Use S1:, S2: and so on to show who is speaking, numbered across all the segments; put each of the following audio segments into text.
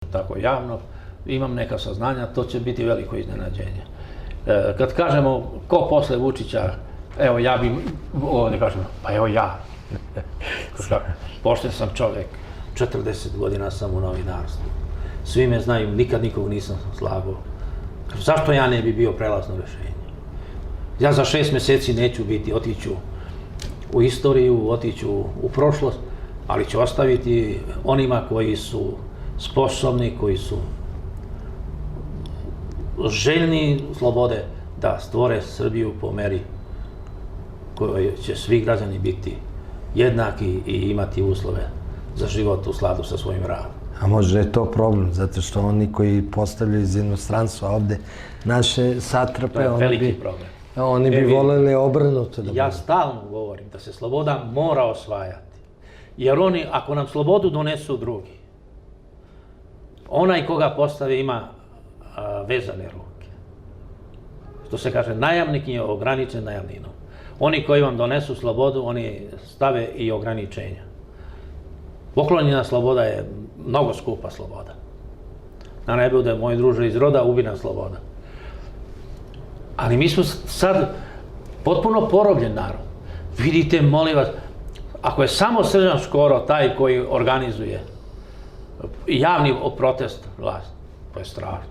S1: tako javno, imam neka saznanja, to će biti veliko iznenađenje. Kad kažemo ko posle Vučića, evo ja bi, ne kažem, pa evo ja. Pošten sam čovek, 40 godina sam u novinarstvu. Svi me znaju, nikad nikog nisam slagao. Zašto ja ne bi bio prelazno rešenje? Ja za 6 meseci neću biti, otiću u istoriju, otiću u prošlost, ali ću ostaviti onima koji su sposobni, koji su željni slobode da stvore Srbiju po meri kojoj će svi građani biti jednaki i imati uslove za život u skladu sa svojim radom.
S2: A možda je to problem, zato što oni koji postavljaju iz inostranstva ovde naše satrape, oni bi voleli obrnuto da budu.
S1: Ja stalno govorim da se sloboda mora osvajati, jer oni, ako nam slobodu donesu drugi, onaj koga postave ima vezane ruke. Što se kaže, najamnik je ograničen najamninom. Oni koji vam donesu slobodu, oni stave i ograničenja. Poklonjena sloboda je mnogo skupa sloboda. Da ne bude, moj druže iz roda, ubina sloboda. Ali mi smo sad potpuno porobljen narod. Vidite, molim vas, ako je samo Srđan Škoro taj koji organizuje javni protest vlasti, to je strašno.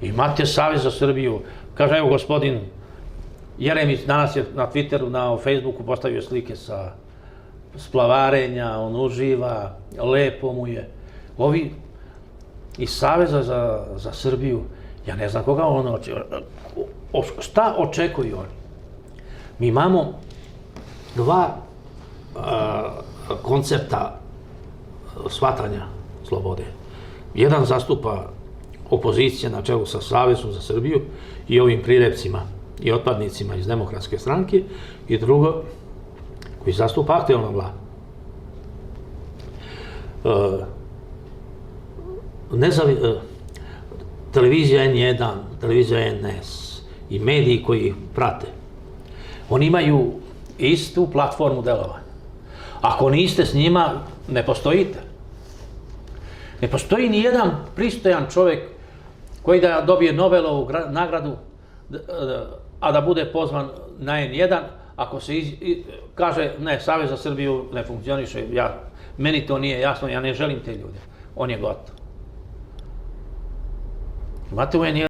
S1: Imate Savez za Srbiju, kaže, evo gospodin Jeremić danas je na Twitteru, na Facebooku postavio slike sa splavarenja, on uživa, lepo mu je. Ovi iz Saveza za Srbiju, ja ne znam koga on očekuje, šta očekuju oni? Mi imamo dva koncepta shvatanja slobode. Jedan zastupa opozicija na čelu sa Savezom za Srbiju i ovim prilepcima i otpadnicima iz Demokratske stranke, i drugo koji zastupa aktuelna vlada. Televizija N1, televizija NS i mediji koji ih prate, oni imaju istu platformu delovanja. Ako niste s njima, ne postojite. Ne postoji ni jedan pristojan čovek koji da dobije Nobelovu nagradu, a da bude pozvan na N1, ako se kaže, ne, Savez za Srbiju ne funkcioniše, meni to nije jasno, ja ne želim te ljude. On je gotov. Imate u N1